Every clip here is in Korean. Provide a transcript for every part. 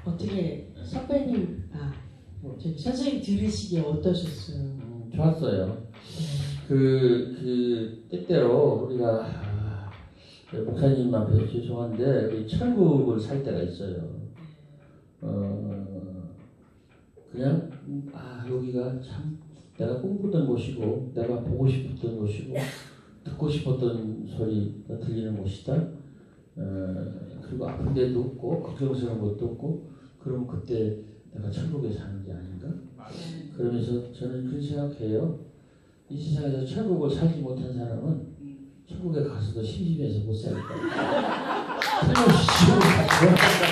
어떻게 선배님, 저기 선생님 들으시기에 어떠셨어요? 좋았어요. 때때로 우리가 목사님 앞에서 죄송한데 우리 천국을 살 때가 있어요. 그냥 여기가 참 내가 꿈꾸던 곳이고 내가 보고 싶었던 곳이고 듣고 싶었던 소리가 들리는 곳이다. 그리고 아픈 데도 없고 걱정스러운 것도 없고 그럼 그때 내가 천국에 사는 게 아닌가? 그러면서 저는 그렇게 생각해요. 이 세상에서 천국을 살지 못한 사람은 천국에 가서도 심심해서 못 살 거야. 틀림없이 지옥을 가서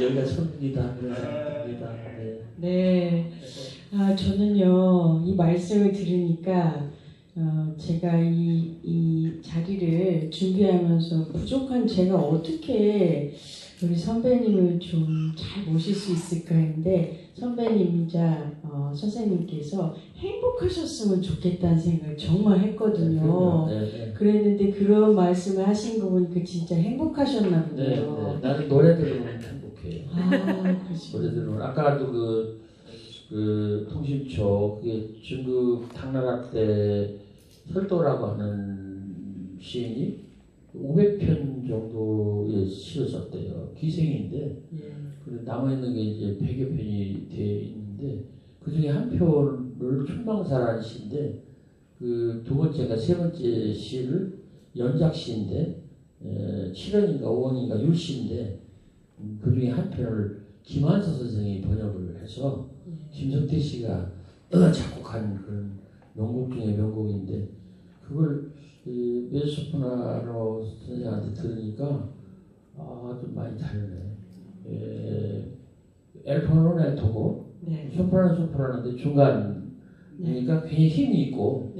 여기가 천국이다 그런 생각입니다. 네. 저는요 이 말씀을 들으니까 제가 이 자리를 준비하면서 부족한 제가 어떻게 우리 선배님을 좀 잘 모실 수 있을까 했는데 선배님이자 선생님께서 행복하셨으면 좋겠다는 생각을 정말 했거든요. 네. 그랬는데 그런 말씀을 하신 거 보니까 진짜 행복하셨나 보네요. 나는 노래 들으면 행복해요. 그렇죠. 노래 들으면 아까도 그 통신초 그게 중국 당나라 때 설도라고 하는 시인이 500편 정도의 시를 썼대요. 기생인데 남아있는 게 이제 100여 편이 되어 있는데 그 중에 한 편을 출망사라는 시인데 그 두 번째가 세 번째 시를 연작시인데 7원인가 5원인가 율시인데 그 중에 한 편을 김한서 선생이 번역을 해서 김성태 씨가 작곡한 그런 명곡 중에 명곡인데 그걸 메소프라노 선생한테 들으니까 좀 많이 다르네. 엘토노는 엘토고 소프라노는 소프라노인데 중간이니까 괜히 힘이 있고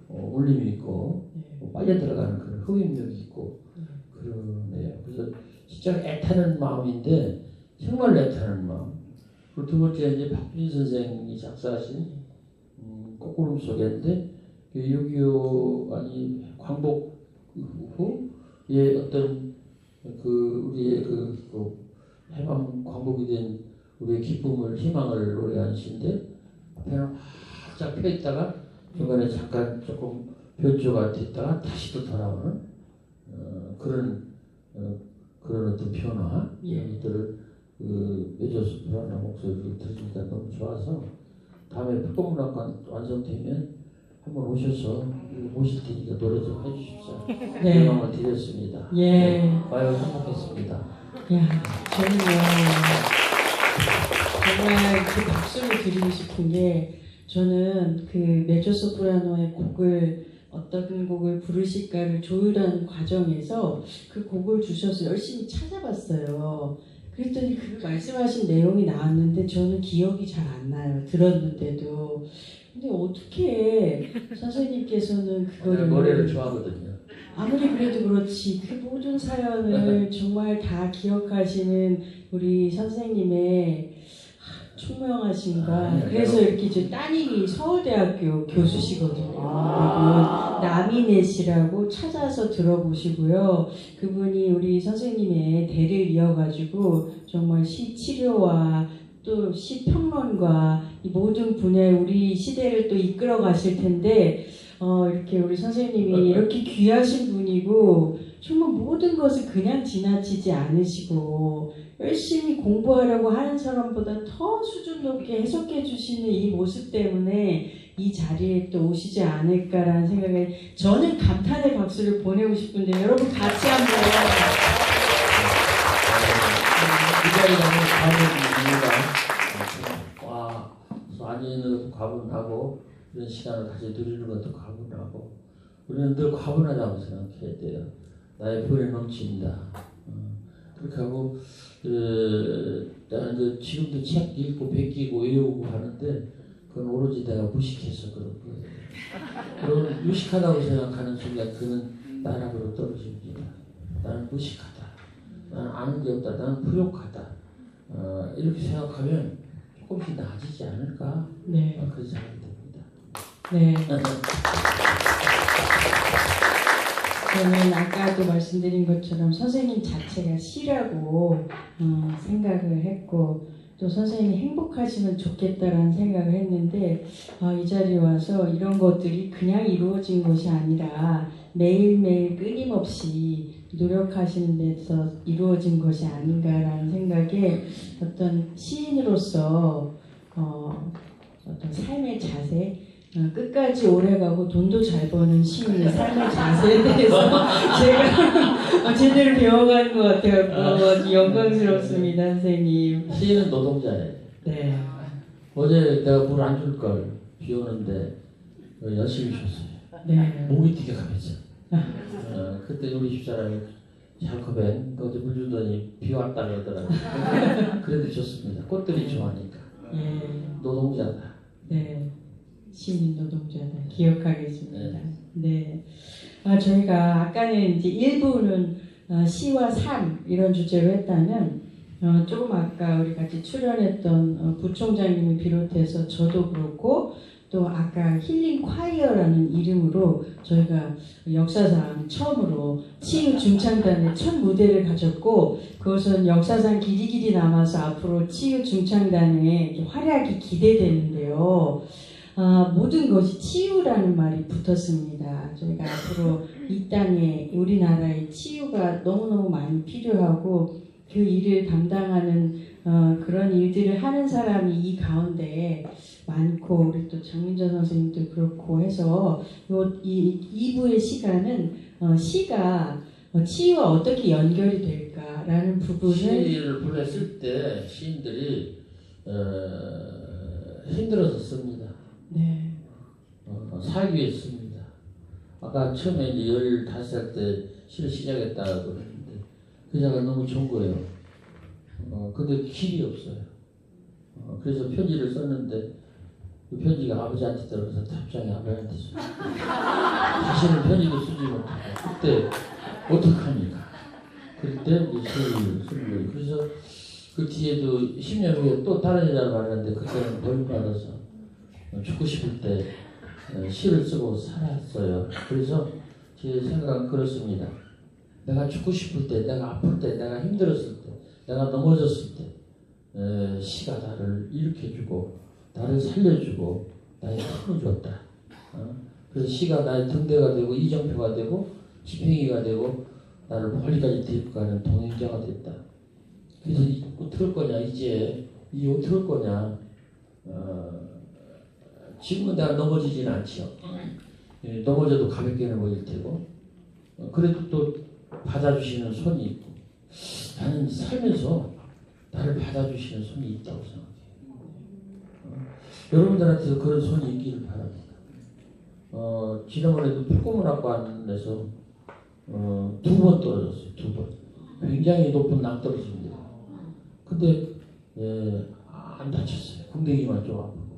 울림이 있고 빨려 들어가는 그런 흡입력이 있고 그러네요. 그래서 진짜 애타는 마음인데 정말 애타는 마음. 그리고 두 번째 이제 박준희 선생이 작사하신 꽃구름 속에인데 6.25 광복 후에 어떤 우리의 해방 광복이 된 우리의 기쁨을 희망을 노래한 시인데 앞에는 활짝 펴 있다가 중간에 잠깐 조금 변조가 됐다가 다시 또 돌아오는 그런 어떤 변화 이런 것들을 메조소프라노 목소리를 들으니까 너무 좋아서 다음에 불꽃문학관 완성되면 한번 오셔서 모실 테니까 노래 좀 해주십시오. 영광을 드렸습니다. 와요 행복했습니다. 저는요 정말 그 박수를 드리고 싶은 게 저는 그 메조소프라노의 곡을 어떤 곡을 부르실까를 조율하는 과정에서 그 곡을 주셔서 열심히 찾아봤어요. 그랬더니 그 말씀하신 내용이 나왔는데 저는 기억이 잘 안 나요. 들었는데도. 근데 어떻게 선생님께서는 그거를 노래를 좋아하거든요. 아무리 그래도 그렇지 그 모든 사연을 정말 다 기억하시는 우리 선생님의 총명하신가. 그래서 이렇게 저 따님이 서울대학교 교수시거든요. 그리고 남인혜 씨라고 찾아서 들어보시고요. 그분이 우리 선생님의 대를 이어가지고 정말 시치료와 또 시평론과 이 모든 분야에 우리 시대를 또 이끌어 가실 텐데 이렇게 우리 선생님이 이렇게 귀하신 분이고 정말 모든 것을 그냥 지나치지 않으시고 열심히 공부하려고 하는 사람보다 더 수준 높게 해석해 주시는 이 모습 때문에 이 자리에 또 오시지 않을까라는 생각에 저는 감탄의 박수를 보내고 싶은데 여러분 같이 한번 이 자리에 가는 이유가 안에는 과분하고 이런 시간을 같이 누리는 것도 과분하고 우리는 늘 과분하다고 생각해야 돼요. 나의 불에 넘친다. 그렇게 하고 나는 지금도 책 읽고 베끼고 외우고 하는데 그건 오로지 내가 무식해서 그런 거예요. 그런 무식하다고 생각하는 순간 그는 나락으로 떨어집니다. 나는 무식하다. 나는 아는 게 없다. 나는 부족하다. 이렇게 생각하면 조금씩 나아지지 않을까? 그런 생각이 듭니다. 저는 아까도 말씀드린 것처럼 선생님 자체가 시라고 생각을 했고 또 선생님이 행복하시면 좋겠다라는 생각을 했는데 이 자리에 와서 이런 것들이 그냥 이루어진 것이 아니라 매일매일 끊임없이 노력하시는 데서 이루어진 것이 아닌가라는 생각에 어떤 시인으로서 어떤 삶의 자세 끝까지 오래가고 돈도 잘 버는 시인의 삶의 자세에 대해서 제가 제대로 배워가는 것 같아요. 영광스럽습니다, 선생님. 시인은 노동자예요. 네. 어제 내가 물 안 줄 걸 비 오는데 열심히 줬어요. 네. 목이 되게 가했죠. 그때 우리 집사람이 자커벤 어제 물 주더니 비 왔다 그러더라고요. 그래도 좋습니다. 꽃들이 좋아하니까. 네. 노동자다. 네. 시민 노동자다. 기억하겠습니다. 네. 저희가 아까는 이제 일부는 시와 삶 이런 주제로 했다면 조금 아까 우리 같이 출연했던 부총장님을 비롯해서 저도 그렇고 또 아까 힐링 콰이어라는 이름으로 저희가 역사상 처음으로 치유 중창단의 첫 무대를 가졌고 그것은 역사상 길이 남아서 앞으로 치유 중창단의 활약이 기대되는데요. 모든 것이 치유라는 말이 붙었습니다. 저희가 앞으로 이 땅에 우리나라의 치유가 너무너무 많이 필요하고 그 일을 담당하는 그런 일들을 하는 사람이 이 가운데 많고 우리 또 장민정 선생님도 그렇고 해서 이 2부의 시간은 시가 치유와 어떻게 연결이 될까라는 부분을 시를 불렀을 때 시인들이 힘들어서 씁니다. 네. 살기 위해 씁니다. 아까 처음에 이제 15살 때 시를 시작했다고 그랬는데 그 자가 너무 좋은 거예요. 근데 길이 없어요. 그래서 편지를 썼는데 그 편지가 아버지한테 들어가서 답장이 아버지한테 줬어요. 다시는 편지도 쓰지 못하고 그때 어떡합니까? 그때 이제 시를 쓰는 거예요. 그래서 그 뒤에도 10년 후에 또 다른 여자를 만났는데 그때는 버림받아서 죽고 싶을 때 시를 쓰고 살았어요. 그래서 제 생각은 그렇습니다. 내가 죽고 싶을 때, 내가 아플 때, 내가 힘들었을 때, 내가 넘어졌을 때 시가 나를 일으켜주고 나를 살려주고 나의 힘을 줬다. 그래서 시가 나의 등대가 되고 이정표가 되고 지팽이가 되고 나를 멀리까지 데리고 가는 동행자가 됐다. 그래서 어떡할 거냐 이제 어떡할 거냐 지금은 내가 넘어지지는 않죠. 넘어져도 가볍게 넘어질 테고 그래도 또 받아주시는 손이 있고 나는 살면서 나를 받아주시는 손이 있다고 생각해요. 여러분들한테도 그런 손이 있기를 바랍니다. 지난번에도 풀고문학관에서 2번 떨어졌어요. 2번. 굉장히 높은 낭떠러지입니다. 근데 안 다쳤어요. 궁뎅이만 좀 아프고.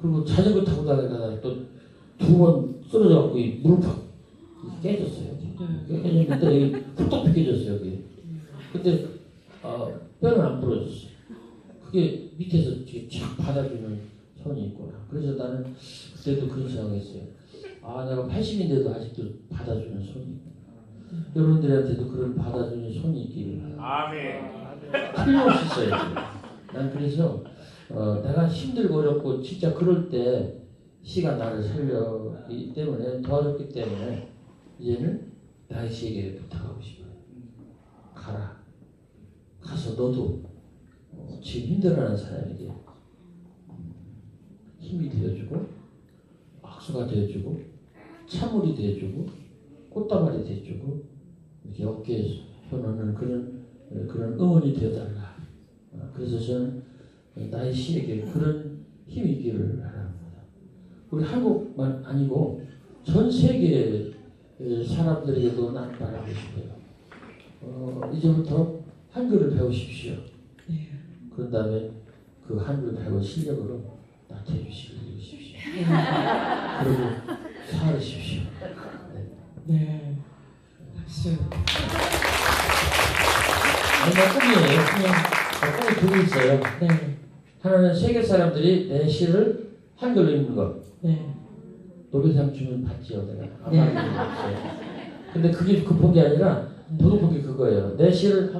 그리고 자전거 타고 다니다가 또 2번 쓰러져갖고 무릎팍 깨졌어요. 깨졌는데 여기 푹떡 벗겨졌어요. 여기. 근데 뼈는 안 부러졌어요. 그게 밑에서 쫙 받아주는 손이 있구나. 그래서 나는 그때도 그런 생각했어요. 내가 80인데도 아직도 받아주는 손이 있구나. 여러분들한테도 그런 받아주는 손이 있기를 바랍니다. 아멘. 틀림없이 있어요. 난 그래서 내가 힘들고 어렵고 진짜 그럴 때 시가 나를 살렸기 때문에 도와줬기 때문에 이제는 나의 시에게 부탁하고 싶어요. 가라. 가서 너도 지금 힘들어하는 사람에게 힘이 되어주고 악수가 되어주고 찬물이 되어주고 꽃다발이 되어주고 이렇게 어깨에 펴놓는 그런 응원이 되어달라. 그래서 저는 나의 시에게 그런 힘이 있기를 바랍니다. 우리 한국만 아니고 전 세계 사람들에게도 난 바라고 싶어요. 이제부터 한글을 배우십시오. 네. 그런 다음에 그 한글 배운 실력으로 나태해 주십시오. 그리고 살으십시오. 네. 박수. 나 꿈이에요. 꿈이 두 개 있어요. 네. 하나는 세계 사람들이 내 시를 한글로 읽는 것. 네. 노벨상 주면 받지요, 내가. 네. 근데 그게 급한 게 아니라 더 급한 게 그거예요. 내 시를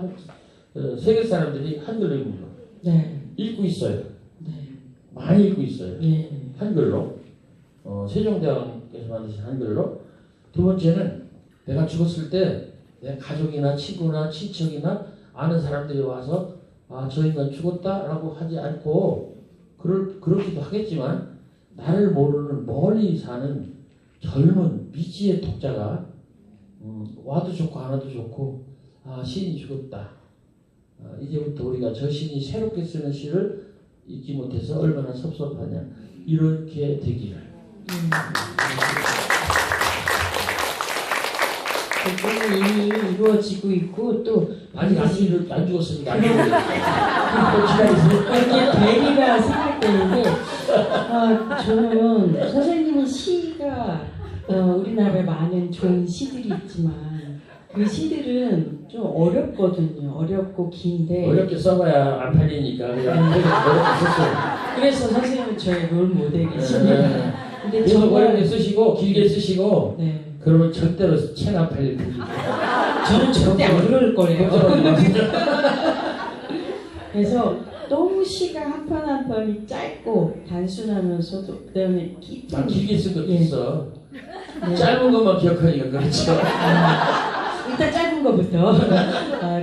세계 사람들이 한글로 읽는 거. 네. 읽고 있어요. 네. 많이 읽고 있어요. 예. 한글로. 세종대왕께서 만드신 한글로. 두 번째는 내가 죽었을 때 내 가족이나 친구나 친척이나 아는 사람들이 와서 아, 저 인간 죽었다라고 하지 않고 그렇기도 하겠지만 나를 모르는 멀리 사는 젊은 미지의 독자가 와도 좋고 안 와도 좋고 아, 시인이 죽었다. 이제부터 우리가 저 시인이 새롭게 쓰는 시를 읽지 못해서 얼마나 섭섭하냐. 이렇게 되기를. 그 꿈은 이미 이루어지고 있고 또 아직 안 죽었으니까 안 죽었어요. 또 기다리세요. 이렇게 대리가 생각되는데 저는 선생님은 시가 우리나라에 많은 좋은 시들이 있지만 그 시들은 좀 어렵거든요. 어렵고 긴데 어렵게 써봐야 안 팔리니까 그냥 어렵게 썼어요. 그래서 선생님은 저의 롤 모델이십니다. 근데 계속 어렵게 쓰시고 길게 쓰시고 네. 그러면 절대로 책 안 팔릴 겁니다. 저는 절대 안 그럴 거예요. 걱정하지 마세요. 그래서 너무 시가 한 편 한 편이 짧고 단순하면서도 그다음에 깊은 길게 쓴 것도 예. 있어. 네. 짧은 것만 기억하니까 그렇죠. 일단 짧은 것부터.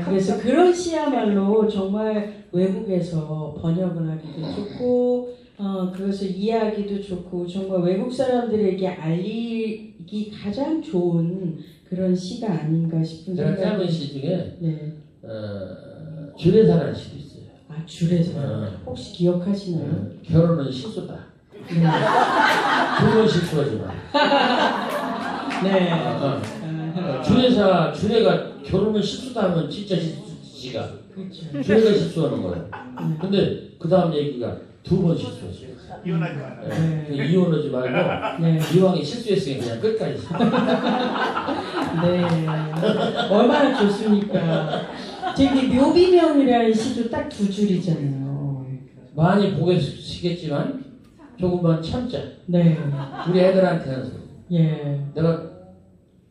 그래서 그런 시야말로 정말 외국에서 번역을 하기도 좋고, 그것을 이해하기도 좋고, 정말 외국 사람들에게 알리기 가장 좋은 그런 시가 아닌가 싶은 제가 생각이. 짧은 시 중에 네. 주례사라는 시도 있어요. 줄에서 혹시 기억하시나요? 결혼은 실수다. 네. 두 번 실수하지 마. 네. 주례가 결혼은 실수다 하면 진짜 실수지가. 그렇죠. 주례가 실수하는 거예요. 근데 그 다음 얘기가 두 번 실수했어요. 이혼하지 말아요. 네. 이혼하지 말고 네. 이왕이 실수했으니 그냥 끝까지. 네. 얼마나 좋습니까? 저기 묘비명이라는 시도 딱 두 줄이잖아요. 많이 보겠지만 조금만 참자. 네. 우리 애들한테는 예. 내가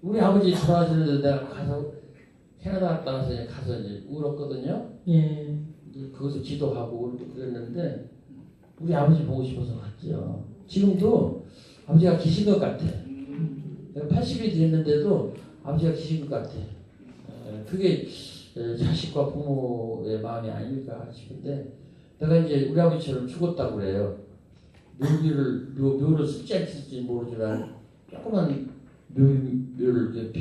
우리 아버지 돌아가시는데 내가 가서 캐나다 갔다 와서 이제 울었거든요. 예. 거기서 기도하고 그랬는데 우리 아버지 보고 싶어서 갔죠. 지금도 아버지가 계신 것 같아. 내가 80이 됐는데도 아버지가 계신 것 같아. 그게 자식과 부모의 마음이 아닐까 싶은데 내가 이제 우리 아버지처럼 죽었다고 그래요. 묘를 쓸지 안 쓸지 모르지만 조그만 묘를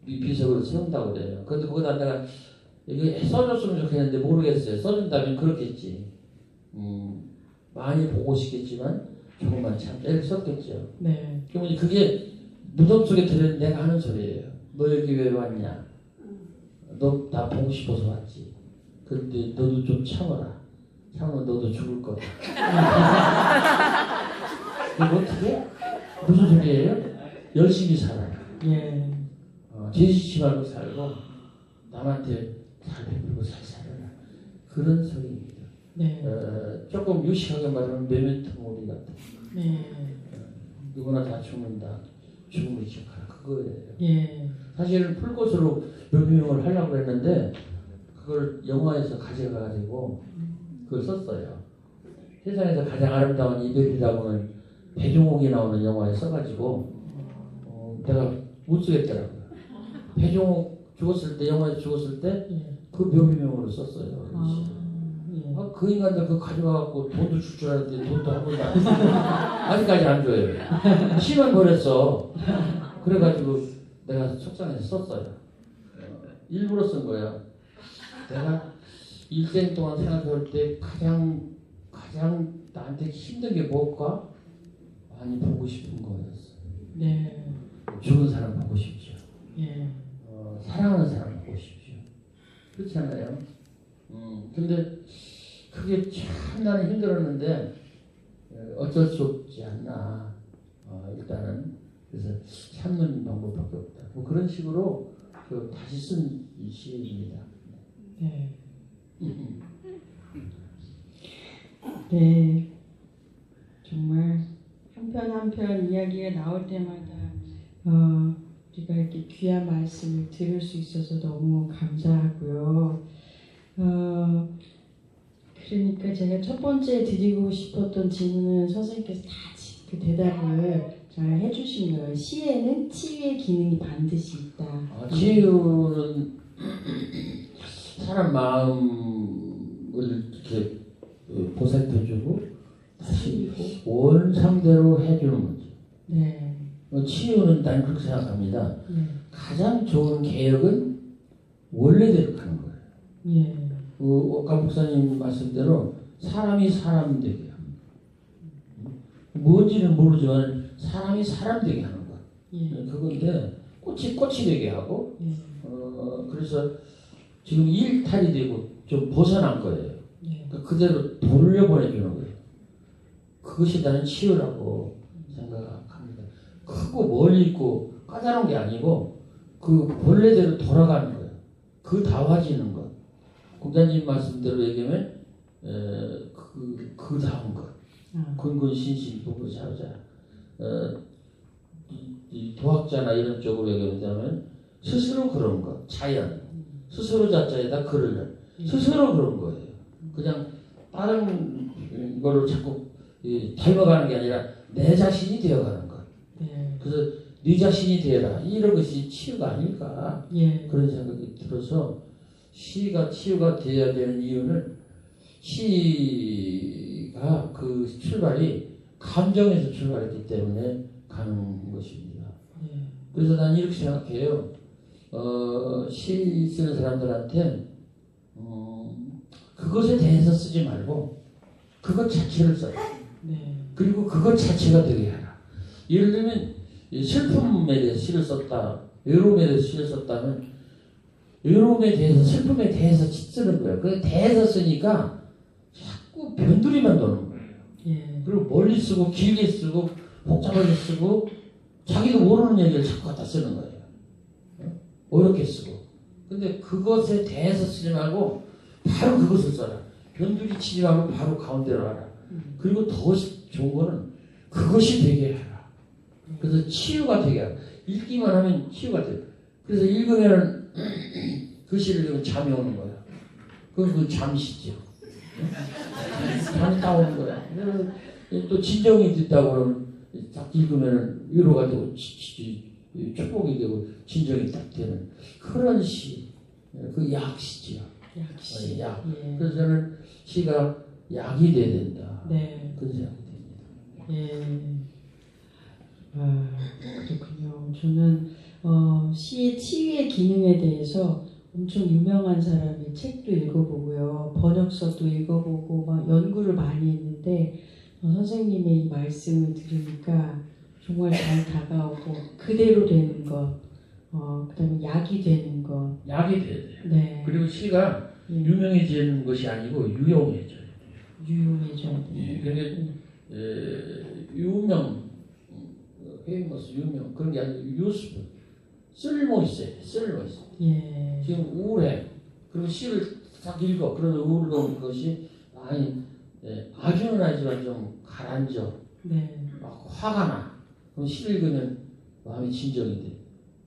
비석으로 세운다고 그래요. 그런데 거기다 내가 이게 써줬으면 좋겠는데 모르겠어요. 써준다면 그렇겠지. 많이 보고 싶겠지만 조금만 참자 이렇게 썼겠죠. 네. 그러면 그게 무덤 속에 들은 내가 하는 소리예요. 너 여기 왜 왔냐? 너 나 보고 싶어서 왔지. 근데 너도 좀 참아라. 참으면 너도 죽을 거다. 이거 어떻게? 무슨 소리예요? 열심히 살아요. 예. 죄짓지 말고 살고 남한테 잘 베풀고 잘 살아라. 그런 소리입니다. 네. 조금 유식하게 말하면 메멘토 모리 같은. 네. 누구나 다 죽는다. 죽음을 기억하라. 그거예요. 예. 사실은 풀꽃으로 묘비명을 하려고 했는데 그걸 영화에서 가져가가지고 그걸 썼어요. 세상에서 가장 아름다운 이별이라고는 배종옥이 나오는 영화에 써가지고 내가 못 쓰겠더라고요. 배종옥 죽었을 때 영화에서 죽었을 때 그 묘비명으로 썼어요. 그 인간들 그거 가져가갖고 돈도 줄 줄 알았는데 돈도 한 번도 안 줬어요. 아직까지 안 줘요. 시만 보냈어. 그래가지고 내가 속상해서 썼어요. 일부러 쓴 거야. 내가 일생 동안 생각해볼 때 가장 나한테 힘든 게 뭘까? 많이 보고 싶은 거였어. 네. 죽은 사람 보고 싶죠. 예. 사랑하는 사람 보고 싶죠. 그렇잖아요. 근데 그게 참 나는 힘들었는데 어쩔 수 없지 않나. 일단은 그래서 참는 방법밖에 없다. 뭐 그런 식으로 다시 쓴 시입니다. 네. 네. 정말 한편 한편 이야기가 나올 때마다 우리가 이렇게 귀한 말씀을 들을 수 있어서 너무 감사하고요. 그러니까 제가 첫 번째 드리고 싶었던 질문은 선생님께서 다 그 대답을 잘 해주신 거예요. 시에는 치유의 기능이 반드시 있다. 치유는 사람 마음을 이렇게 보살펴주고 다시 원상대로 해주는 거죠. 네. 치유는 난 그렇게 생각합니다. 네. 가장 좋은 개혁은 원래대로 가는 거예요. 예. 아까 목사님 말씀대로 사람이 사람 되게 합니다. 뭔지는 모르지만 사람이 사람 되게 하는 거예요. 예. 그건데 꽃이 되게 하고 예. 그래서 지금 일탈이 되고 좀 벗어난 거예요. 예. 그대로 돌려보내주는 거예요. 그것이 나는 치유라고 생각합니다. 크고 멀리 있고 까다로운 게 아니고 그 본래대로 돌아가는 거예요. 그 다와지는 것. 공자님 말씀대로 얘기하면 그 다운 것. 근근신신 부부자자. 이 도학자나 이런 쪽으로 얘기하면 스스로 그런 것. 자연. 스스로 자자에다 글을 스스로 그런 거예요. 그냥 다른 거를 자꾸 닮아가는 게 아니라 내 자신이 되어가는 것. 네. 그래서 네 자신이 되어라. 이런 것이 치유가 아닐까. 예. 그런 생각이 들어서 시가 치유가 되어야 되는 이유는 시가 그 출발이 감정에서 출발했기 때문에 가는 것입니다. 예. 그래서 난 이렇게 생각해요. 시 쓰는 사람들한테 그것에 대해서 쓰지 말고 그것 자체를 써요. 네. 그리고 그것 자체가 되게 해라. 예를 들면 슬픔에 대해서 시를 썼다, 외로움에 대해서 시를 썼다면 외로움에 대해서 슬픔에 대해서 쓰는 거예요. 그래서 대해서 쓰니까 자꾸 변두리만 도는 거예요. 예. 그리고 멀리 쓰고 길게 쓰고 복잡하게 쓰고 자기도 모르는 얘기를 자꾸 갖다 쓰는 거예요. 어렵게 쓰고. 근데 그것에 대해서 쓰지 말고 바로 그것을 써라. 변두리 치지 말고 바로 가운데로 하라. 그리고 더 좋은 거는 그것이 되게 하라. 그래서 치유가 되게 하라. 읽기만 하면 치유가 돼요. 그래서 읽으면 그 시를 읽으면 잠이 오는 거야. 그 잠시죠. 잠이 딱 오는 거야. 또 진정이 됐다고 그러면 딱 읽으면 위로가 되고 축복이 되고 진정이 딱 되는 그런 시. 그 약시죠. 약시. 약. 예. 그래서 저는 시가 약이 돼야 된다. 네. 그런 생각이 듭니다. 예. 그렇군요. 저는 시의 치유의 기능에 대해서 엄청 유명한 사람의 책도 읽어보고요. 번역서도 읽어보고 막 연구를 많이 했는데 선생님의 이 말씀을 들으니까 정말 잘 다가오고 그대로 되는 것, 그다음에 약이 되는 것. 약이 돼야 돼요. 네. 그리고 시가 예. 유명해지는 것이 아니고 유용해져요. 유용해져야 돼요. 예, 그러니까 유명, famous, 유명 그런 게 아니고 useful, 쓸모 있어요. 쓸모 있어요. 예. 지금 우울해. 그리고 시를 딱 읽어. 그러면 우울한 것이 아주는 아니지만 좀 가라앉아. 네. 막 화가 나. 그럼 시를 읽으면 마음이 진정이 돼.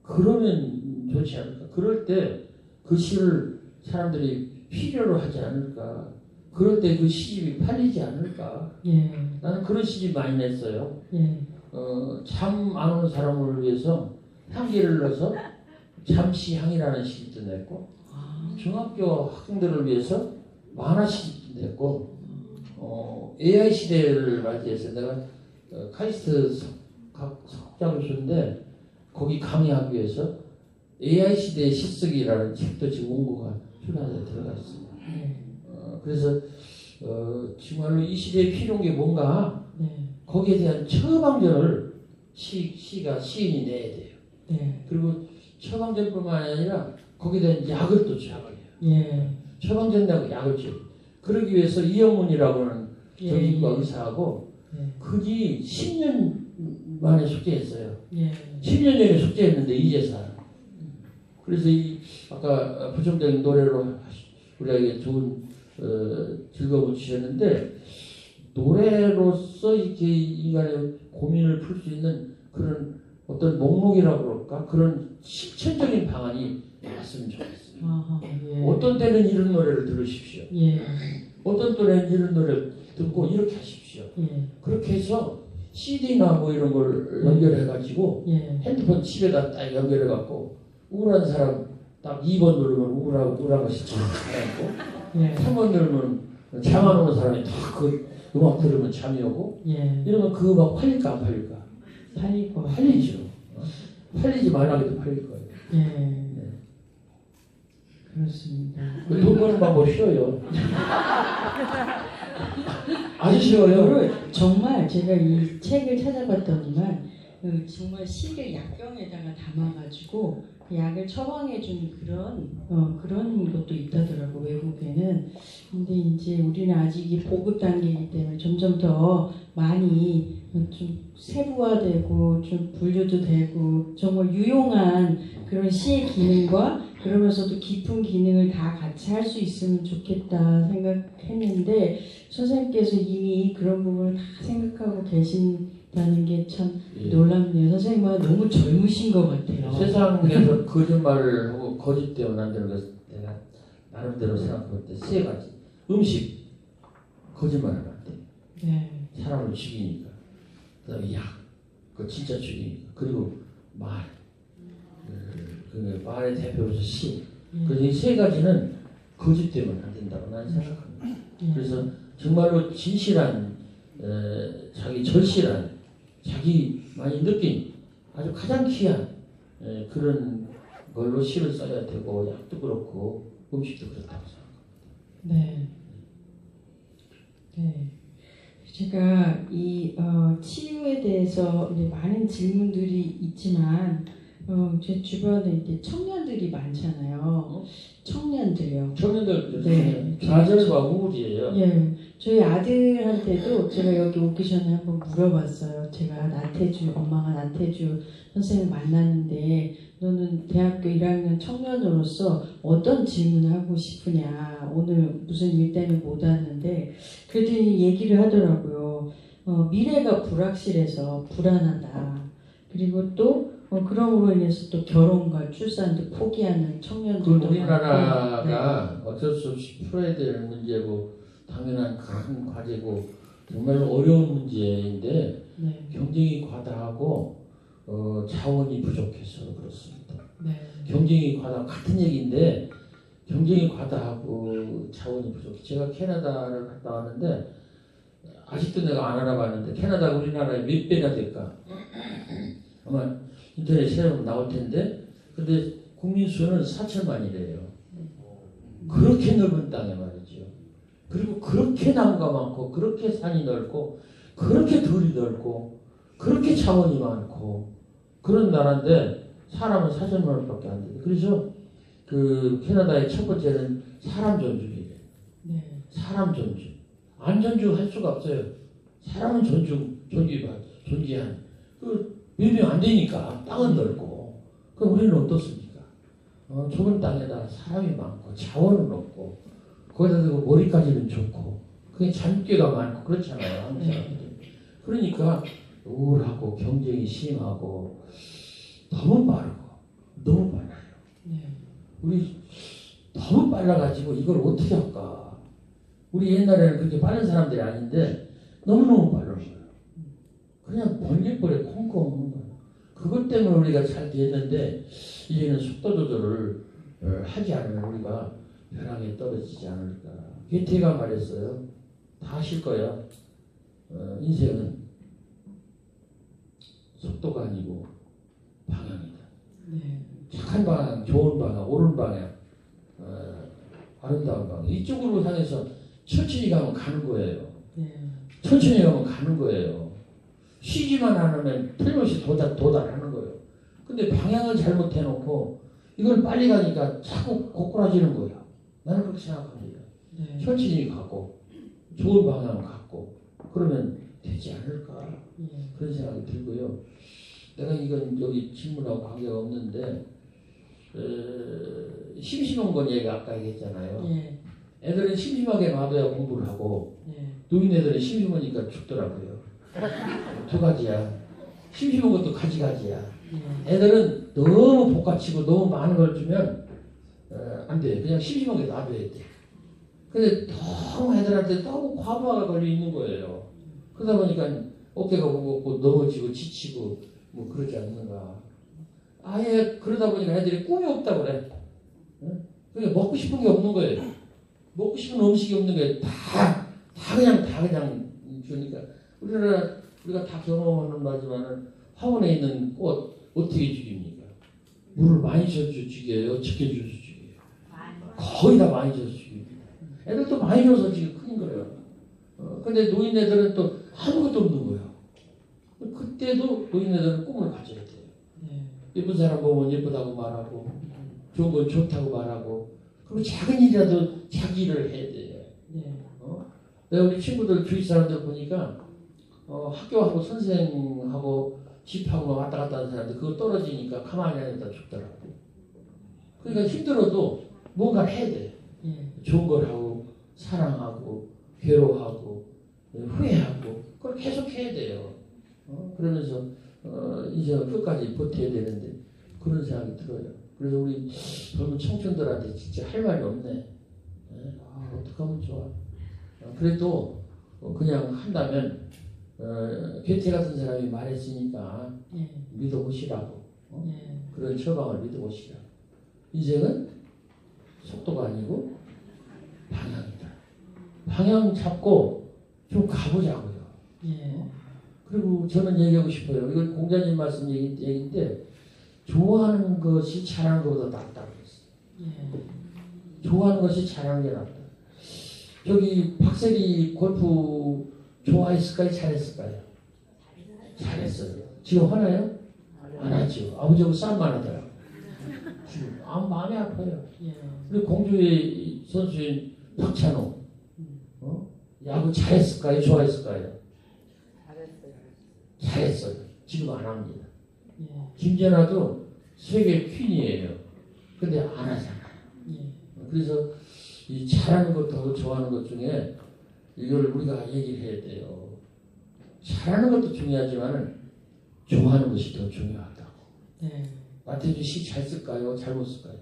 그러면 좋지 않을까. 그럴 때 그 시를 사람들이 필요로 하지 않을까. 그럴 때 그 시집이 팔리지 않을까. 예. 나는 그런 시집 많이 냈어요. 예. 잠 안 오는 사람을 위해서 향기를 넣어서 잠시향이라는 시집도 냈고, 중학교 학생들을 위해서 만화 시집도 냈고, AI 시대를 맞이해서 내가 카이스트 석자교수인데 거기 강의하기 위해서 AI 시대의 시쓰기라는 책도 지금 원고가 출판에 들어가 있습니다. 그래서 정말로 이 시대에 필요한 게 뭔가 네. 거기에 대한 처방전을 시가 시인이 내야 돼요. 네. 그리고 처방전뿐만 아니라 거기에 대한 약을 또 줘야 돼요. 예. 처방전하고 약을 줘요. 그러기 위해서 이영문이라고 하는 예. 정신과 의사하고 예. 그게 10년 만에 숙제했어요. 예. 10년 전에 숙제했는데 이제서. 그래서 이 아까 부정적인 노래로 우리에게 좋은 즐거움을 주셨는데 노래로서 이렇게 인간의 고민을 풀 수 있는 그런 어떤 목록이라고 그럴까? 그런 실천적인 방안이 나왔으면 좋겠어요. 아하, 예. 어떤 때는 이런 노래를 들으십시오. 예. 어떤 때는 이런 노래를 듣고 이렇게 하십시오. 예. 그렇게 해서 CD나 뭐 이런 걸 연결해가지고 예. 핸드폰 칩에다 딱 연결해갖고 우울한 사람 딱 2번 누르면 우울한 것이 쫙 가라앉고 예. 3번 누르면 잠안 오는 사람이 다 그 음악 들으면 잠이 오고 예. 이러면 그 음악 팔릴까 안 팔릴까? 팔릴 것 같아요. 팔리죠. 팔리지 말라고도 팔릴 거예요. 예. 네. 그렇습니다. 돈 버는 방법 쉬워요. 아주 쉬워요. 이거를 정말 제가 이 책을 찾아봤더니만 정말 시를 약병에다가 담아가지고 약을 처방해준 그런 것도 있다더라고 외국에는. 근데 이제 우리는 아직 이 보급 단계이기 때문에 점점 더 많이 좀 세부화되고 좀 분류도 되고 정말 유용한 그런 시의 기능과 그러면서도 깊은 기능을 다 같이 할 수 있으면 좋겠다 생각했는데 선생님께서 이미 그런 부분을 다 생각하고 계신다는 게 참 예. 놀랍네요. 선생님은 너무 젊으신 것 같아요. 세상에서 거짓말을 하고 거짓되면 안 되는 것은 내가 나름대로 생각해볼 때 세 가지. 음식, 거짓말하면 안 돼. 네. 사람을 죽이니까. 그다음에 약, 그거 진짜 죽이니까. 그리고 말, 그 말의 대표로서 시. 그래서 이 세 가지는 거짓되면 안 된다고 나는 생각합니다. 그래서 정말로 진실한, 자기 절실한, 자기만이 느낀 아주 가장 귀한 그런 걸로 시를 써야 되고 약도 그렇고 음식도 그렇다고 생각합니다. 네. 네. 제가 이 치유에 대해서 이제 많은 질문들이 있지만 제 주변에 이제 청년들이 많잖아요. 청년들요. 청년들 네. 좌절과 우울이에요. 예. 저희 아들한테도 제가 여기 오기 전에 한번 물어봤어요. 제가 엄마가 나태주 선생님을 만났는데 너는 대학교 1학년 청년으로서 어떤 질문을 하고 싶으냐. 오늘 무슨 일 때문에 못 왔는데 그랬더니 얘기를 하더라고요. 미래가 불확실해서 불안하다. 그리고 또 그럼으로 인해서 또 결혼과 출산도 포기하는 청년들도 우리나라가 많고, 네. 어쩔 수 없이 풀어야 될 문제고 당연한 큰 과제고 정말 어려운 문제인데 네. 경쟁이 과다하고 자원이 부족해서 그렇습니다. 네. 경쟁이 같은 얘기인데 경쟁이 과다하고 자원이 부족해. 제가 캐나다를 갔다 왔는데 아직도 내가 안 알아봤는데 캐나다가 우리나라의 몇 배나 될까? 아마 인터넷에 찾아보면 나올 텐데 근데 국민 수는 4천만이래요. 그렇게 넓은 땅에 말이죠. 그리고 그렇게 나무가 많고 그렇게 산이 넓고 그렇게 들이 넓고 그렇게 자원이 많고 그런 나라인데 사람은 4천만밖에 안 돼요. 그래서 그 캐나다의 첫 번째는 사람 존중이에요. 네. 사람 존중. 안 존중할 수가 없어요. 사람은 존귀한. 유명 안 되니까 땅은 넓고. 그럼 우리는 어떻습니까? 좁은 땅에다 사람이 많고 자원은 없고 거기다 대고 머리까지는 좋고 그게 잔꾀가 많고 그렇잖아요. 한국 사람들이. 그러니까 우울하고 경쟁이 심하고 너무 빨라요. 네. 우리 너무 빨라가지고 이걸 어떻게 할까? 우리 옛날에는 그렇게 빠른 사람들이 아닌데 너무너무 빠른 거예요. 그냥 번개불에 콩콩 오는 거예요. 그것 때문에 우리가 잘 됐는데 이제는 속도 조절을 하지 않으면 우리가 벼랑에 떨어지지 않을까. 괴테가 말했어요. 다 아실 거야. 인생은 속도가 아니고 방향이다. 네. 착한 방향, 좋은 방향, 옳은 방향, 아름다운 방향. 이쪽으로 향해서 천천히 가면 가는 거예요. 네. 천천히 가면 가는 거예요. 쉬지만 않으면 틀림없이 도달하는 거예요. 근데 방향을 잘못해놓고 이걸 빨리 가니까 자꾸 고꾸라지는 거예요. 나는 그렇게 생각합니다. 네. 천천히 가고 좋은 방향을 갖고 그러면 되지 않을까 네. 그런 생각이 들고요. 내가 이건 여기 질문하고 관계가 없는데 심심한 건 얘기 아까 얘기했잖아요. 네. 애들은 심심하게 놔둬야 공부를 하고 네. 노인네들은 심심하니까 죽더라고요. 두 가지야. 심심한 것도 가지가지야. 네. 애들은 너무 복가치고 너무 많은 걸 주면 안 돼. 그냥 심심하게 놔둬야 돼. 근데 너무 애들한테 너무 과부하가 걸려 있는 거예요. 그러다 보니까 어깨가 무겁고 넘어지고 지치고 뭐 그러지 않는가. 아예 그러다 보니까 애들이 꿈이 없다고 그래. 그러니까 먹고 싶은 게 없는 거예요. 먹고 싶은 음식이 없는 거예요. 다 그냥 주니까 우리가 다 경험하는 바지만은 화원에 있는 꽃 어떻게 죽입니까? 물을 많이 줘서 죽여요? 적게 줘서 죽여요? 거의 다 많이 줘서 죽입니다. 애들도 많이 줘서 지금 큰 거예요. 근데 노인네들은 또 아무것도 없는 거예요. 그때도 노인네들은 꿈을 가져야 돼요. 예쁜 사람 보면 예쁘다고 말하고 좋은 건 좋다고 말하고 그리고 작은 일이라도 자기 일을 해야 돼요. 내가 우리 친구들 주위 사람들 보니까 학교하고 선생하고 집하고 왔다 갔다 하는 사람들 그거 떨어지니까 가만히 안 있다 죽더라고. 그러니까 힘들어도 뭔가를 해야 돼. 좋은 걸 하고 사랑하고 괴로워하고 후회하고 그걸 계속 해야 돼요. 그러면서 이제 끝까지 버텨야 되는데 그런 생각이 들어요. 그래서 우리 젊은 청춘들한테 진짜 할 말이 없네. 어떻게 하면 좋아. 그래도 그냥 한다면 괴테 같은 사람이 말했으니까 믿어보시라고. 그런 처방을 믿어보시라고. 인생은 속도가 아니고 방향이다. 방향 잡고 좀 가보자고요. 그리고 저는 얘기하고 싶어요. 이건 공자님 말씀 얘기인데 좋아하는 것이 잘하는 것보다 낫다고 했어요. 좋아하는 것이 잘하는 게 낫다. 저기 박세리 골프 좋아했을까요? 잘했을까요? 잘했어요. 지금 화나요? 안 하죠. 아버지하고 싸움만 하더라고요. 지금 마음이 아파요. 우리 공주의 선수인 박찬호 야구 잘했을까요? 좋아했을까요? 잘했어요. 지금 안 합니다. 김연아도 세계 퀸이에요. 근데 안 하잖아요. 그래서 이 잘하는 것하고 좋아하는 것 중에 이걸 우리가 얘기를 해야 돼요. 잘하는 것도 중요하지만 좋아하는 것이 더 중요하다고. 나태주 시 잘 쓸까요? 잘못 쓸까요?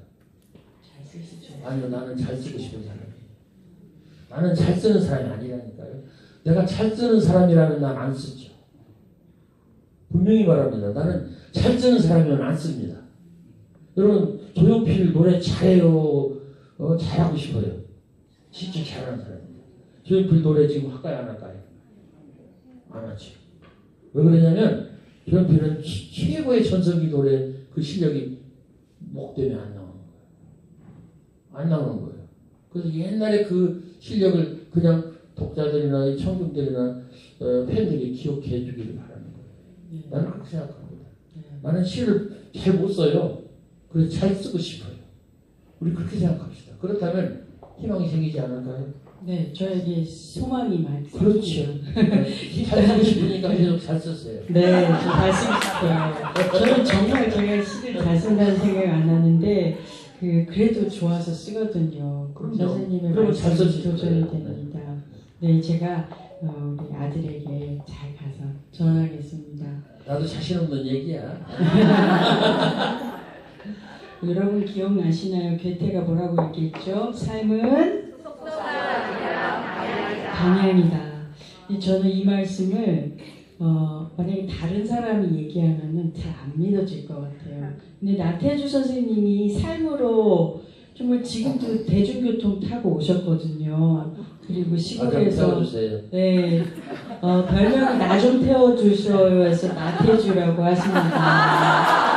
잘 쓰시죠. 아니요, 나는 잘 쓰고 싶은 사람이에요. 나는 잘 쓰는 사람이 아니라니까요. 내가 잘 쓰는 사람이라면 난 안 쓰죠. 분명히 말합니다. 나는 잘 쓰는 사람이면 안 씁니다. 여러분 조용필 노래 잘해요. 잘하고 싶어요. 진짜 잘하는 사람입니다. 조용필 노래 지금 할까요? 안 할까요? 안 하죠. 왜 그러냐면 조용필은 최고의 전성기 노래 그 실력이 목 때문에 안 나오는 거예요. 안 나오는 거예요. 그래서 옛날에 그 실력을 그냥 독자들이나 이 청중들이나 팬들이 기억해 주기를 바라는 거예요. 나는 그렇게 생각합니다. 나는 시를 잘 못 써요. 그래서 잘 쓰고 싶어요. 우리 그렇게 생각합시다. 그렇다면 희망이 생기지 않을까요? 네, 저에게 소망이 많이 그렇죠. 잘 쓰고 싶으니까 계속 잘 쓰세요. 네, 저 잘 쓰고 싶어요. 저는 정말 제가 시를 잘 쓴다는 생각 안 하는데 그래도 좋아서 쓰거든요. 그럼요. 선생님의 그러면 잘 말씀이 쓰실 도전이 거예요. 됩니다. 네, 제가 우리 아들에게 잘 가서 전하겠습니다. 나도 자신 없는 얘기야. 여러분 기억나시나요? 괴테가 뭐라고 얘기했죠? 삶은 방향이다. 저는 이 말씀을 만약에 다른 사람이 얘기하면은 잘 안 믿어질 것 같아요. 근데 나태주 선생님이 삶으로 정말 지금도 대중교통 타고 오셨거든요. 그리고 시골에서 태워주세요. 네 별명이 나 좀 태워주셔요 해서 나태주라고 하십니다.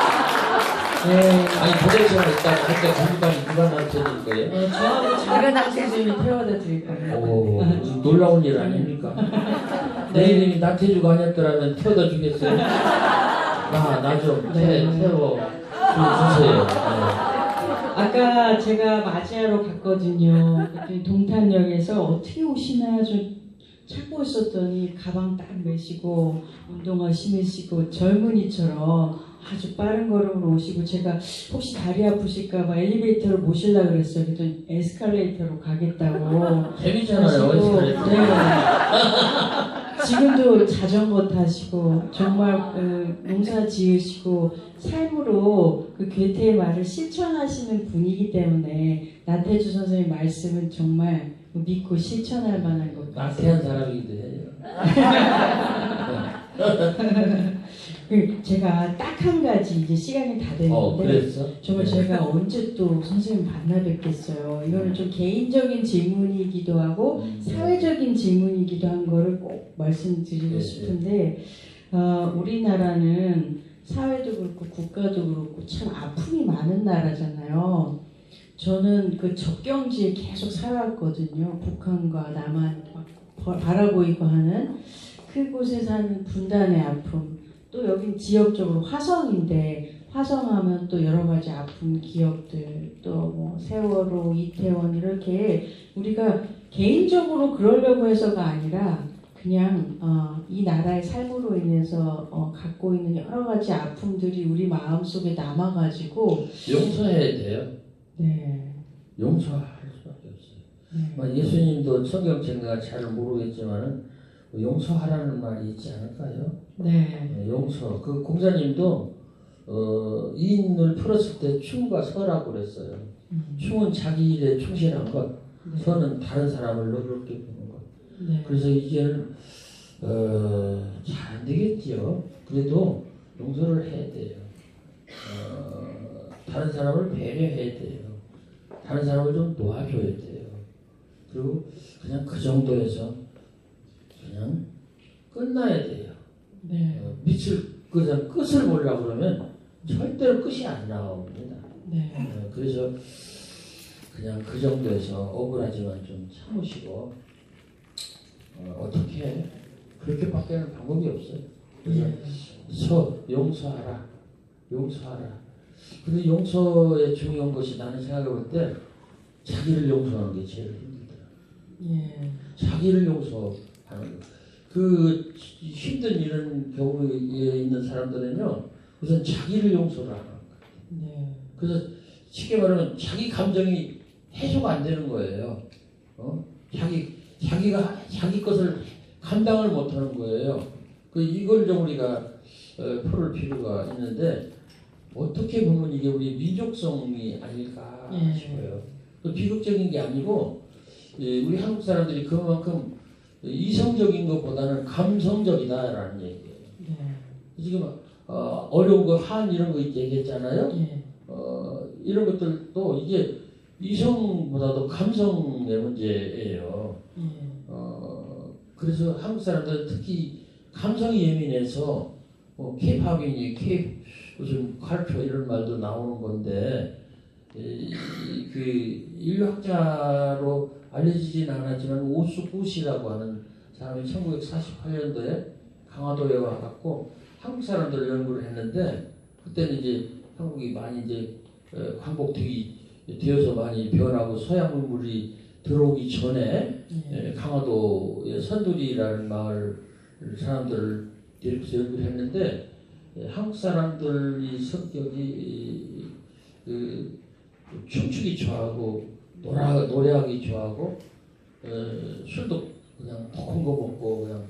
네. 아니 도대체가 있다고 할 때 공부관이 누가 나한테 드릴 거예요? 저하고 작은 선생님이 태워다 드릴 겁니다. 오, 놀라운 일 아닙니까? 내 이름이 나태주가 아니었더라면 태워다 주겠어요? 나 좀 태워 주세요. 아까 제가 맞이하러 갔거든요. 그랬더니 동탄역에서 어떻게 오시나 좀 찾고 있었더니 가방 딱 메시고 운동화 신으시고 젊은이처럼 아주 빠른 걸음으로 오시고 제가 혹시 다리 아프실까봐 엘리베이터로 모시려고 그랬어요. 그랬더니 에스컬레이터로 가겠다고 재밌잖아요. 하시고, 에스컬레이터. 네. 지금도 자전거 타시고 정말 농사 지으시고 삶으로 그 괴테의 말을 실천하시는 분이기 때문에 나태주 선생님 말씀은 정말 믿고 실천할 만한 것 같아요. 나태한 사람이기도 해요. 제가 딱 한 가지 이제 시간이 다 됐는데 그랬어? 정말 네. 제가 언제 또 선생님 만나 뵙겠어요. 이거는 좀 개인적인 질문이기도 하고 사회적인 질문이기도 한 거를 꼭 말씀드리고 네, 싶은데 우리나라는 사회도 그렇고 국가도 그렇고 참 아픔이 많은 나라잖아요. 저는 그 접경지에 계속 살아왔거든요. 북한과 남한 바라보이고 하는 그곳에 사는 분단의 아픔. 또 여긴 지역적으로 화성인데 화성하면 또 여러 가지 아픈 기억들 또 뭐 세월호, 이태원 이렇게 우리가 개인적으로 그러려고 해서가 아니라 그냥 이 나라의 삶으로 인해서 갖고 있는 여러 가지 아픔들이 우리 마음속에 남아가지고 용서해야 돼요. 네. 용서할 수밖에 없어요. 네. 예수님도 성경책가 잘 모르겠지만 용서하라는 말이 있지 않을까요? 네. 용서. 그 공자님도 이인을 풀었을 때 충과 서라고 그랬어요. 충은 자기 일에 충실한 것, 네. 서는 다른 사람을 너그럽게 보는 것. 네. 그래서 이제는 잘 안 되겠지요. 그래도 용서를 해야 돼요. 다른 사람을 배려해야 돼요. 다른 사람을 좀 도와줘야 돼요. 그리고 그냥 그 정도에서 그냥 끝나야 돼요. 네. 그냥 끝을 보려고 그러면 절대로 끝이 안 나옵니다. 네. 그래서 그냥 그 정도에서 억울하지만 좀 참으시고 어떻게 그렇게밖에 하는 방법이 없어요. 그래서 용서하라. 근데 용서의 중요한 것이 나는 생각해 볼 때 자기를 용서하는 게 제일 힘들더라. 자기를 용서하는 거. 그 힘든 이런 경우에 있는 사람들은요, 우선 자기를 용서를 안 하는 거예요. 그래서 쉽게 말하면 자기 감정이 해소가 안 되는 거예요. 자기가 자기 것을 감당을 못 하는 거예요. 이걸 좀 우리가 풀을 필요가 있는데 어떻게 보면 이게 우리 민족성이 아닐까 싶어요. 또 비극적인 게 아니고 우리 한국 사람들이 그만큼 이성적인 것보다는 감성적이다라는 얘기예요. 지금 어려운 거 한 이런 거 얘기했잖아요. 이런 것들도 이게 이성보다도 감성의 문제예요. 그래서 한국 사람들은 특히 감성이 예민해서 K-팝이니 무슨 컬처 이런 말도 나오는 건데 그 인류학자로 알려지진 않았지만 오수구시라고 하는 사람이 1948년도에 강화도에 와갖고 한국 사람들 연구를 했는데 그때는 이제 한국이 많이 이제 광복되기 되어서 많이 변하고 서양 문물이 들어오기 전에 강화도의 선두리라는 마을 사람들을 데리고서 연구를 했는데 한국 사람들이 성격이 춤추기 좋아하고 노래하기 좋아하고 술도 그냥 독한 거 먹고 그냥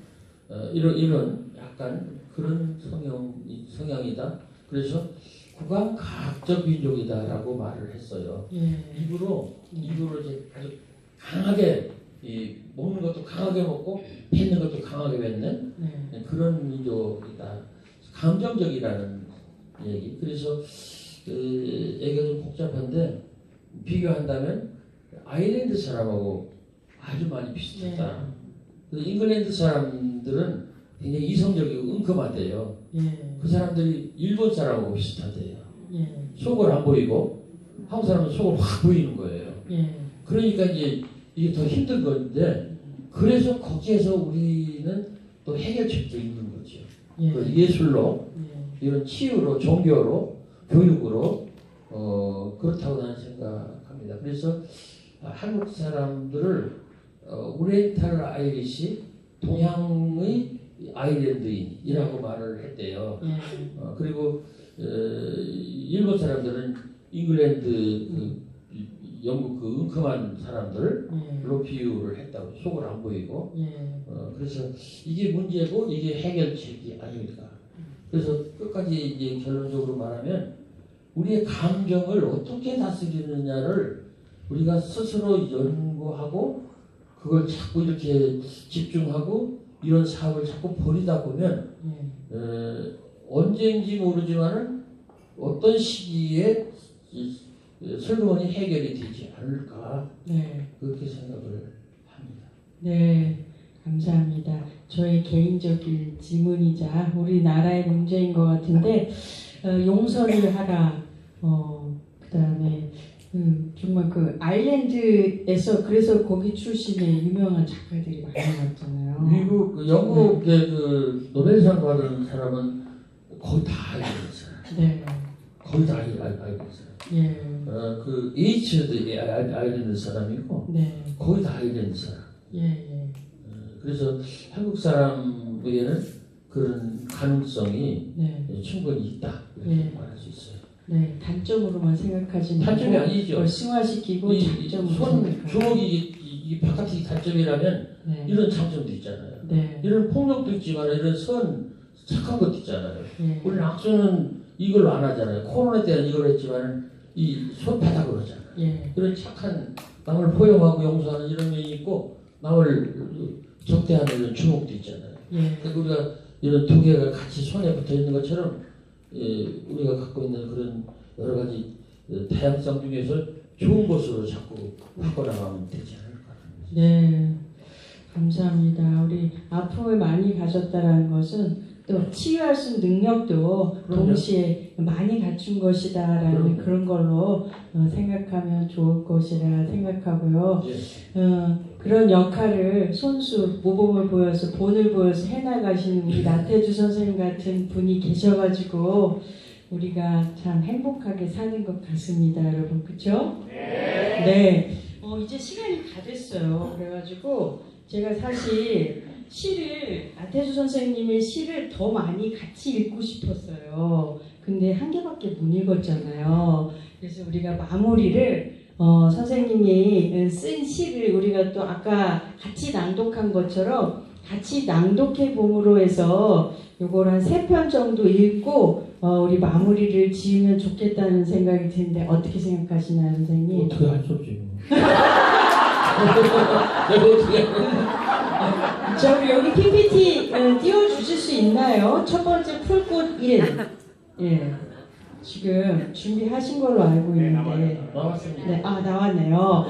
이런 약간 그런 성향이다. 그래서 국왕가학적 민족이다라고 말을 했어요. 입으로 이제 아주 강하게 먹는 것도 강하게 먹고 뱉는 것도 강하게 뱉는 그런 민족이다. 감정적이라는 얘기. 그래서 얘기가 좀 복잡한데 비교한다면 아일랜드 사람하고 아주 많이 비슷하다. 잉글랜드 사람들은 굉장히 이성적이고 은큼하대요. 그 사람들이 일본 사람하고 비슷하대요. 속을 안 보이고 한국 사람은 속을 확 보이는 거예요. 그러니까 이제 이게 더 힘든 건데 그래서 거기에서 우리는 또 해결책도 있는 거죠. 예술로 이런 치유로 종교로 교육으로 그렇다고 나는 생각합니다. 그래서 한국 사람들을 오리엔탈 아이리시 동양의 아일랜드인이라고 말을 했대요. 그리고 일본 사람들은 잉글랜드 영국 은큼한 사람들로 비유를 했다고. 속을 안 보이고. 그래서 이게 문제고 이게 해결책이 아닙니까? 그래서 끝까지 이제 결론적으로 말하면 우리의 감정을 어떻게 다스리느냐를 우리가 스스로 연구하고 그걸 자꾸 이렇게 집중하고 이런 사업을 자꾸 벌이다 보면 언제인지 모르지만은 어떤 시기에 슬그머니 해결이 되지 않을까 그렇게 생각을 합니다. 네, 감사합니다. 저의 개인적인 질문이자 우리나라의 문제인 것 같은데 용서를 하라. 그다음에 정말 그 아일랜드에서 그래서 거기 출신의 유명한 작가들이 많이 왔잖아요. 미국, 영국의 그 노벨상 받은 사람은 거의 다 아일랜드 사람. 네. 거의 다 아일랜드 사람. 예. 그 H도 아일랜드 사람이고 거의 다 아일랜드 사람. 예. 그래서 한국 사람에게는 그런 가능성이 충분히 있다 이렇게 말할 수 있어요. 네, 단점으로만 생각하지 말고 단점이 아니죠. 승화시키고 장점으로 손 주먹이 이 바깥이 단점이라면 이런 장점도 있잖아요. 이런 폭력도 있지만 이런 착한 것도 있잖아요. 우리는 악수는 이걸로 안 하잖아요. 코로나 때는 이걸 했지만 이 손바닥으로 하잖아요. 이런 착한 남을 포용하고 용서하는 이런 면이 있고 남을 적대하는 이런 주목도 있잖아요. 그러니까 우리가 이런 두 개가 같이 손에 붙어 있는 것처럼 우리가 갖고 있는 그런 여러 가지 다양성 중에서 좋은 것으로 자꾸 바꿔나가면 되지 않을까. 네, 감사합니다. 우리 아픔을 많이 가졌다라는 것은 또 치유할 수 있는 능력도 동시에 많이 갖춘 것이다라는 그런 걸로 생각하면 좋을 것이라 생각하고요. 그런 역할을 손수 모범을 보여서 본을 보여서 해나가시는 우리 나태주 선생님 같은 분이 계셔가지고 우리가 참 행복하게 사는 것 같습니다, 여러분. 그렇죠? 네. 이제 시간이 다 됐어요. 그래가지고 제가 사실 시를 나태주 선생님의 시를 더 많이 같이 읽고 싶었어요. 근데 한 개밖에 못 읽었잖아요. 그래서 우리가 마무리를 선생님이 쓴 시를 우리가 또 아까 같이 낭독한 것처럼 같이 낭독해 봄으로 해서 요걸 한 3편 정도 읽고 우리 마무리를 지으면 좋겠다는 생각이 드는데 어떻게 생각하시나요, 선생님? 어떻게 할 수 없지. 내가 어떻게 자, 우리 여기 PPT 띄워주실 수 있나요? 첫 번째 풀꽃 1. 지금 준비하신 걸로 알고 있는데. 나왔습니다. 나왔네요.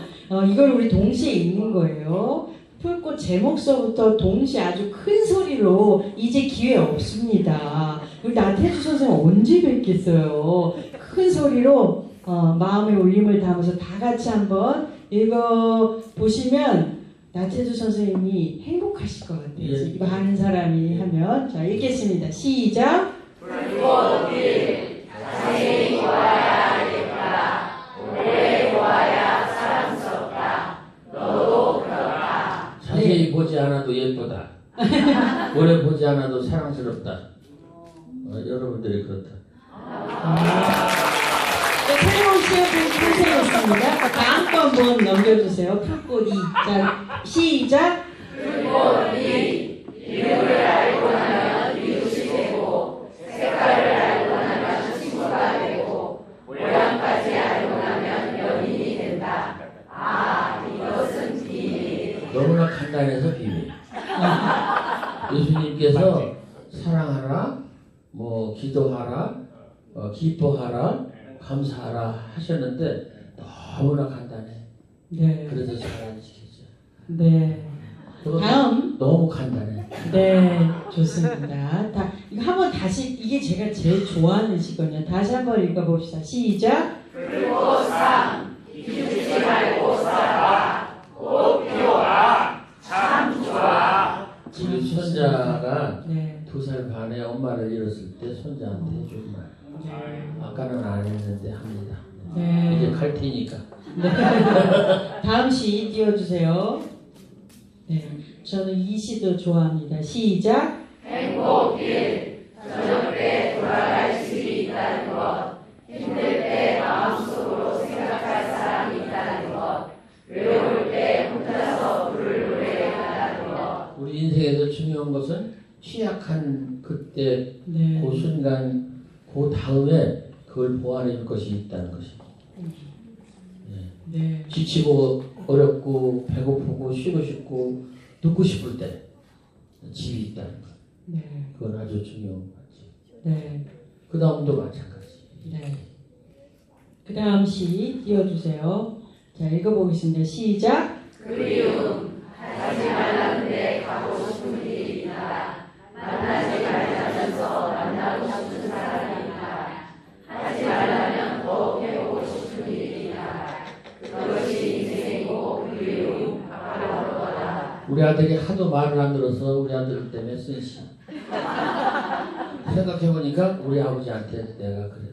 이걸 우리 동시에 읽는 거예요. 풀꽃 제목서부터 동시에 아주 큰 소리로 이제 기회 없습니다. 우리 나태주 선생님 언제 뵙겠어요? 큰 소리로 마음의 울림을 담아서 다 같이 한번 읽어보시면 나태주 선생님이 행복하실 것 같아요. 많은 사람이 하면. 자, 읽겠습니다. 시작! 불꽃이 자세히 보아야 알겠다. 오래 보아야 사랑스럽다. 너도 그렇다. 자세히 보지 않아도 예쁘다. 오래 보지 않아도 사랑스럽다. 여러분들이 그렇다. 새로운 시험을 선생님이었습니다. 다음 거 한번 넘겨주세요. 풀꽃 2. 자, 시작! 불꽃이 이유를 알고 나면 이웃이 되고, 색깔을 알고 나면 친구가 되고, 모양까지 알고 나면 연인이 된다. 이것은 비밀. 너무나 간단해서 비밀. 예수님께서 사랑하라, 기도하라, 기뻐하라, 감사하라 하셨는데 너무나 간단해. 그래서 잘안 지키죠. 네. 다음. 너무 간단해. 네, 좋습니다. 이거 한번 다시, 이게 제가 제일 좋아하는 시거든요. 다시 한번 읽어봅시다. 시작! 불꽃상 비웃지 말고 살아. 꽃 피워라. 참 좋아. 우리 손자가 2살 반에 엄마를 잃었을 때 손자한테 해준 말. 아까는 안 했는데 합니다. 이제 갈 테니까. 다음 시 띄워주세요. 저는 이 시도 좋아합니다. 시작! 행복일 저녁 때 돌아갈 수 있다는 중요한 것은 취약한 그때 네. 그 순간 그 다음에 그걸 보완해 줄 것이 있다는 것입니다. 네. 지치고 어렵고 배고프고 쉬고 싶고 듣고 싶을 때 집이 있다는 것. 네. 그건 아주 중요한 것 같아요. 네. 그 다음도 마찬가지. 네. 그 다음 시 띄워주세요. 자, 읽어보겠습니다. 시작. 그리움 하지 말라는데 가고 싶은 일이 있다. 만나지 말자면서 만나고 싶은 사람이 있다. 하지 말라면 더 배우고 싶은 일이 있다. 그것이 인생이고 그리움 바로 그거다. 우리 아들이 하도 말을 안 들어서 우리 아들 때문에 쓴 시. 생각해보니까 우리 아버지한테 내가 그랬다.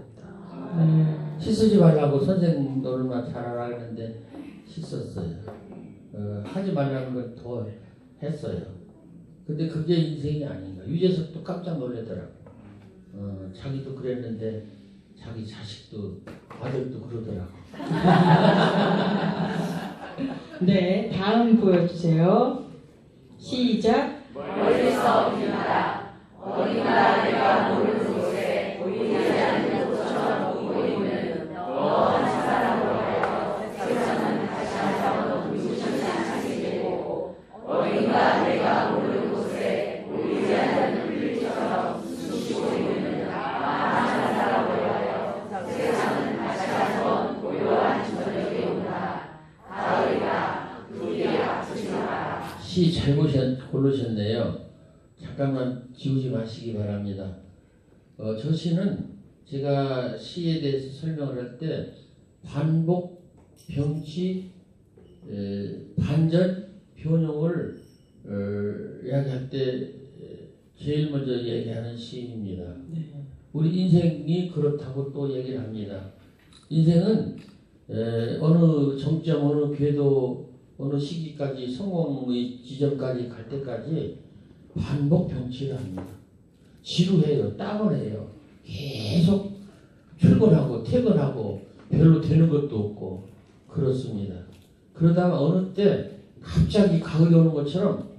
시 쓰지 말라고 선생님 얼마나 잘 알아 했는데 시 썼어요. 하지 말라는 걸 더 했어요. 근데 그게 인생이 아닌가. 유재석도 깜짝 놀라더라고. 자기도 그랬는데 자기 자식도 아들도 그러더라고. 네, 다음 보여주세요. 시작. 멀리서 빛나다. 어딘가 내가 모르는 곳에 보이지 않는 곳처럼 보이는 너한 사람으로 하여 세상은 다시 한번 눈부시는 하게 되고 어딘가 내가 모르는 곳에 보이지 않는 불빛처럼 숨쉬고 있는 나한 사람으로 하여 세상은 다시 한번 고요한 저녁이 온다. 가을이다. 부디 아프지 마라. 시 잘 고르셨네요. 잠깐만 지우지 마시기 바랍니다. 저 시는 제가 시에 대해서 설명을 할 때 반복, 병치, 반전, 변형을 이야기할 때 제일 먼저 얘기하는 시입니다. 네. 우리 인생이 그렇다고 또 얘기를 합니다. 인생은 어느 정점, 어느 궤도, 어느 시기까지 성공의 지점까지 갈 때까지 반복 병치를 합니다. 지루해요. 땀을 해요. 계속 출근하고 퇴근하고 별로 되는 것도 없고 그렇습니다. 그러다가 어느 때 갑자기 가을이 오는 것처럼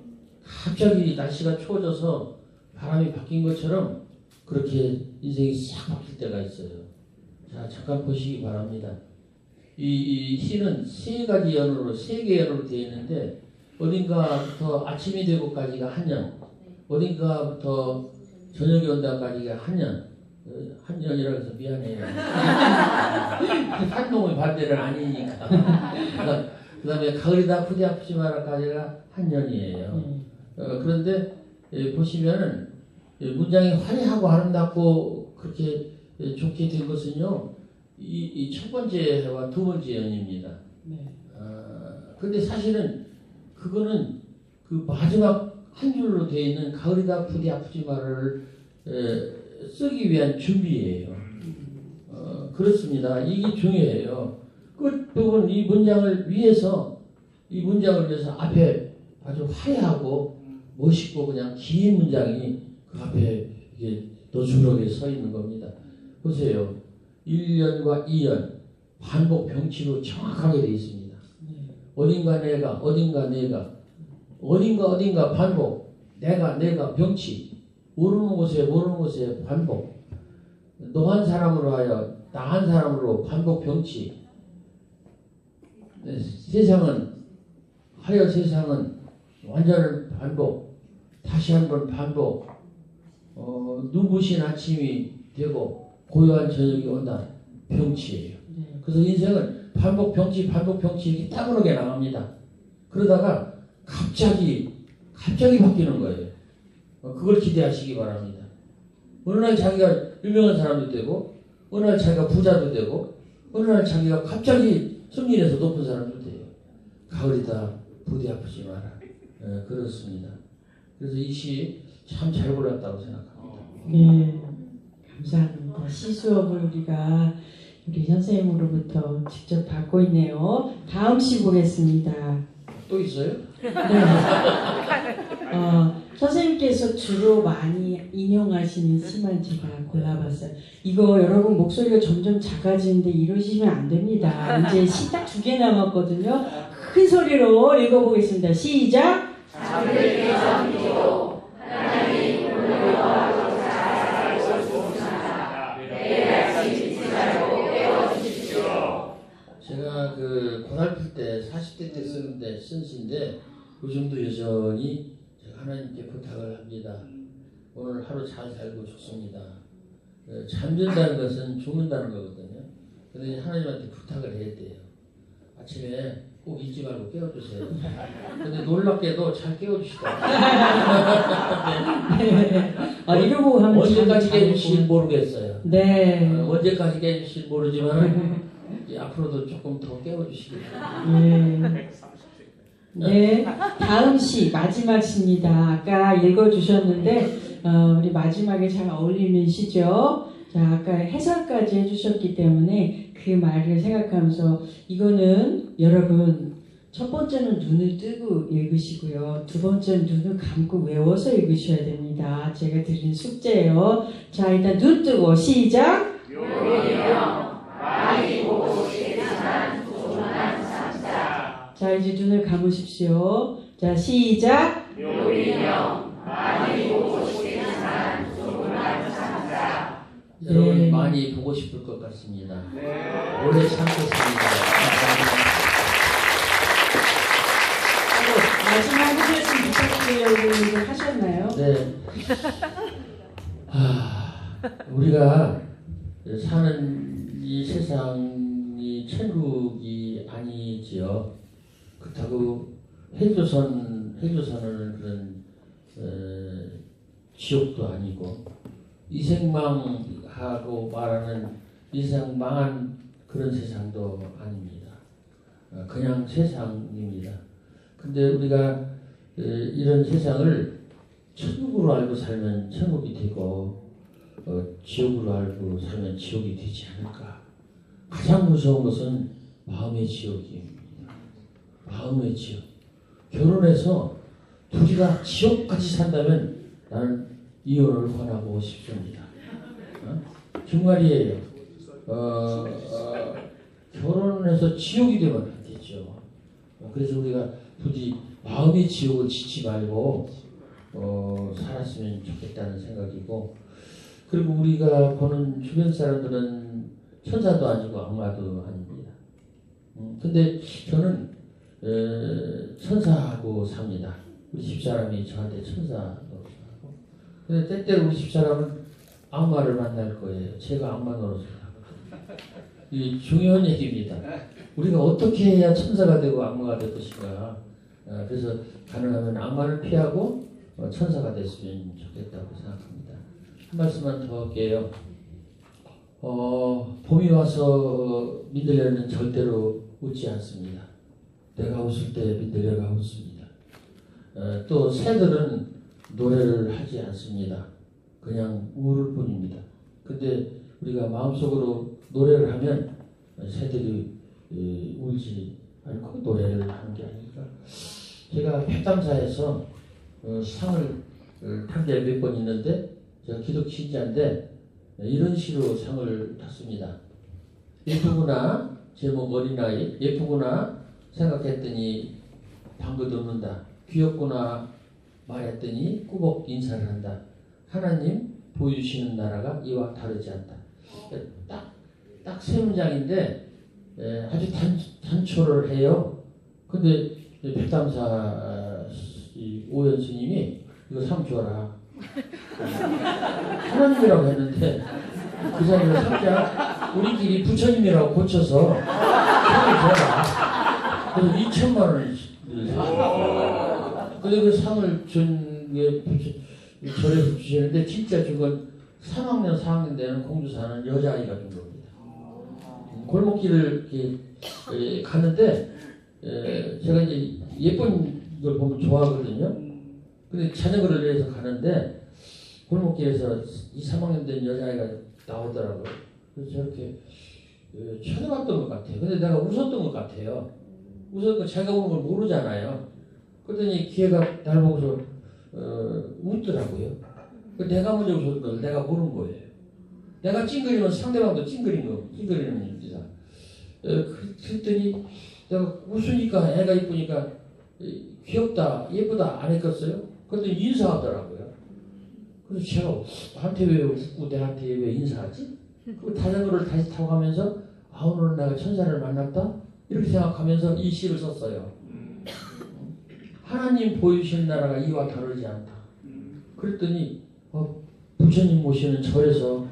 갑자기 날씨가 추워져서 바람이 바뀐 것처럼 그렇게 인생이 싹 바뀔 때가 있어요. 자, 잠깐 보시기 바랍니다. 이 시는 세 가지 연어로, 세 개의 연어로 되어 있는데 어딘가부터 아침이 되고까지가 한 년, 어딘가부터 저녁이 온다까지가 한 년, 한 년이라고 해서 미안해요. 한동의 반대는 아니니까. 그 다음에 가을이다 부디 아프지 마라까지가 한 년이에요. 그런데 보시면은 문장이 화려하고 아름답고 그렇게 좋게 된 것은요, 이 첫 번째 해와 두 번째 연입니다. 네. 근데 사실은 그거는 그 마지막 한 줄로 되어 있는 가을이다 부디 아프지 마를 쓰기 위한 준비예요. 그렇습니다. 이게 중요해요. 끝부분 이 문장을 위해서 앞에 아주 화려하고 멋있고 그냥 긴 문장이 그 앞에 이게 너주르게 서 있는 겁니다. 보세요. 1년과 2년 반복 병치로 정확하게 되어 있습니다. 어딘가 내가 어딘가 반복 내가 병치 모르는 곳에 반복 너 한 사람으로 하여 나 한 사람으로 반복 병치 세상은 완전한 반복 다시 한번 반복 눈부신 아침이 되고 고요한 저녁이 온다. 병치예요. 그래서 인생은 반복 병치 이렇게 따분하게 나갑니다. 그러다가 갑자기 바뀌는 거예요. 그걸 기대하시기 바랍니다. 어느 날 자기가 유명한 사람도 되고 어느 날 자기가 부자도 되고 어느 날 자기가 갑자기 승진해서 높은 사람도 돼요. 가을이다 부디 아프지 마라. 그렇습니다. 그래서 이 시 참 잘 골랐다고 생각합니다. 네, 감사합니다. 시 수업을 우리 선생님으로부터 직접 받고 있네요. 다음 시 보겠습니다. 또 있어요? 네. 선생님께서 주로 많이 인용하시는 시만 제가 골라봤어요. 이거 여러분 목소리가 점점 작아지는데 이러시면 안 됩니다. 이제 시 딱 2개 남았거든요. 큰 소리로 읽어보겠습니다. 시작! 잠들기 전이고 그 고등학교 때 40대 때 쓰는데 쓴 시인데 요즘도 여전히 제가 하나님께 부탁을 합니다. 오늘 하루 잘 살고 죽습니다. 잠든다는 것은 죽는다는 거거든요. 근데 하나님한테 부탁을 해야 돼요. 아침에 꼭 잊지 말고 깨워주세요. 근데 놀랍게도 잘 깨워주시더라고요. 이러고 하면 언제까지 잘 깨주실지 모르겠어요. 네. 언제까지 깨주실지 모르지만 앞으로도 조금 더 깨워주시겠어요. 네. 네. 다음 시 마지막 시입니다. 아까 읽어주셨는데 우리 마지막에 잘 어울리는 시죠. 자, 아까 해설까지 해주셨기 때문에 그 말을 생각하면서 이거는 여러분 첫 번째는 눈을 뜨고 읽으시고요. 두 번째는 눈을 감고 외워서 읽으셔야 됩니다. 제가 드린 숙제예요. 자, 일단 눈 뜨고 시작. 요리명 많이 보고 싶지만 조금만 참자. 자, 이제 눈을 감으십시오. 자, 시작. 요리명 많이 보고 싶지만 조금만 참자. 여러분 네. 많이 보고 싶을 것 같습니다. 오래 참겠습니다. 마지막 한 말씀 부탁드리려고 하셨나요? 네. 우리가 사는 이 세상이 천국이 아니지요. 그렇다고 해조선은 그런 지옥도 아니고 이생망하고 말하는 이생 망한 그런 세상도 아닙니다. 그냥 세상입니다. 근데 우리가 이런 세상을 천국으로 알고 살면 천국이 되고 지옥으로 알고 살면 지옥이 되지 않을까. 가장 무서운 것은 마음의 지옥입니다. 마음의 지옥. 결혼해서 둘이가 지옥같이 산다면 나는 이혼을 권하고 싶습니다. 정말이에요. 결혼해서 지옥이 되면 안 되죠. 그래서 우리가 부디 마음의 지옥을 짓지 말고 살았으면 좋겠다는 생각이고, 그리고 우리가 보는 주변 사람들은 천사도 아니고 악마도 아닙니다. 근데 저는 천사하고 삽니다. 우리 집사람이 저한테 천사라고 하고, 근데 때때로 우리 집사람은 악마를 만날 거예요. 제가 악마 노릇을 하거든요. 이 중요한 얘기입니다. 우리가 어떻게 해야 천사가 되고 악마가 될 것인가. 그래서 가능하면 악마를 피하고 천사가 됐으면 좋겠다고 생각합니다. 한 말씀만 더 할게요. 봄이 와서 민들레는 절대로 웃지 않습니다. 내가 웃을 때 민들레가 웃습니다. 또 새들은 노래를 하지 않습니다. 그냥 울을 뿐입니다. 근데 우리가 마음속으로 노래를 하면 새들이 울지 않고 노래를 하는 게 아닐까. 제가 백담사에서 상을 탄 게 몇 번 있는데, 제가 기독 신자인데 이런 시로 상을 탔습니다. 예쁘구나, 제목 어린아이, 예쁘구나 생각했더니 방긋 웃는다. 귀엽구나 말했더니 꾸벅 인사를 한다. 하나님 보여주시는 나라가 이와 다르지 않다. 딱 세 문장인데 아주 단초를 해요. 근데 백담사 오연 스님이 이거 상 줘라. 하나님이라고 했는데 그 자리를 살짝 우리끼리 부처님이라고 고쳐서 상을 줘라. 그래서 2천만 원을 줬어요. 근데 그 상을 준게 절에서 주시는데 진짜 저건 3학년 4학년 되는 공주사는 여자아이가 준 겁니다. 골목길을 이렇게 가는데 제가 이제 예쁜 걸 보면 좋아하거든요. 근데 자전거를 내서 가는데 골목길에서 2, 3학년 된 여자아이가 나오더라고요. 그래서 저렇게 쳐다봤던 것 같아요. 근데 내가 웃었던 것 같아요. 웃었고 제가 오는 걸 모르잖아요. 그러더니 기회가 날 보고서 웃더라고요. 내가 먼저 웃은 걸 내가 모르는 거예요. 내가 찡그리면 상대방도 찡그리는 겁니다. 그랬더니 내가 웃으니까 애가 이쁘니까 귀엽다, 예쁘다 안 했겠어요? 그랬더니 인사하더라고요. 그래서 제가 나한테 왜 웃고 내한테 왜 인사하지? 그 자전거를 다시 타고 가면서 오늘 내가 천사를 만났다? 이렇게 생각하면서 이 시를 썼어요. 하나님 보여주신 나라가 이와 다르지 않다. 그랬더니 부처님 모시는 절에서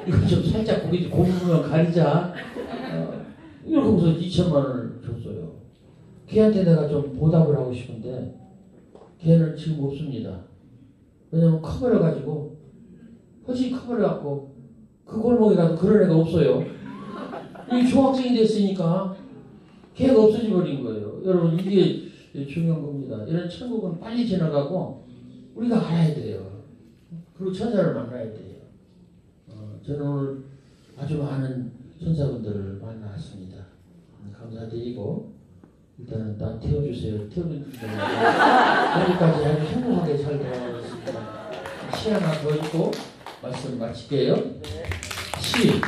이거 좀 살짝 고기 고무면 가리자. 이렇게 하면서 2천만 원을 줬어요. 걔한테 내가 좀 보답을 하고 싶은데 걔는 지금 없습니다. 왜냐면 커버려 가지고 허지 커버려 갖고 그 골목에 가도 그런 애가 없어요. 이 중학생이 됐으니까 걔가 없어져 버린 거예요. 여러분 이게 중요한 겁니다. 이런 천국은 빨리 지나가고 우리가 알아야 돼요. 그리고 천사를 만나야 돼요. 저는 오늘 아주 많은 천사분들을 만났습니다. 감사드리고 일단은 나 태워주세요. 태워주세요. 여기까지 아주 행복하게 잘 돌아가겠습니다. 시 하나 더 읽고 말씀 마칠게요. 시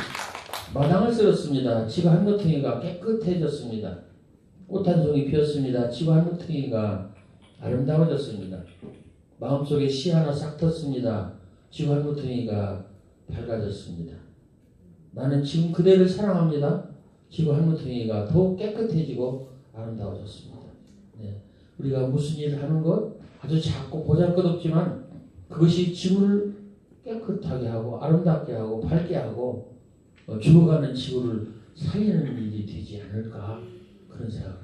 마당을 쓸었습니다. 집 한무퉁이가 깨끗해졌습니다. 꽃 한 송이 피었습니다. 집 한무퉁이가 아름다워졌습니다. 마음속에 시 하나 싹 텄습니다. 집 한무퉁이가 밝아졌습니다. 나는 지금 그대를 사랑합니다. 집 한무퉁이가 더욱 깨끗해지고 아름다워졌습니다. 네. 우리가 무슨 일을 하는 것 아주 작고 보잘것없지만 그것이 지구를 깨끗하게 하고 아름답게 하고 밝게 하고 죽어가는 지구를 살리는 일이 되지 않을까 그런 생각을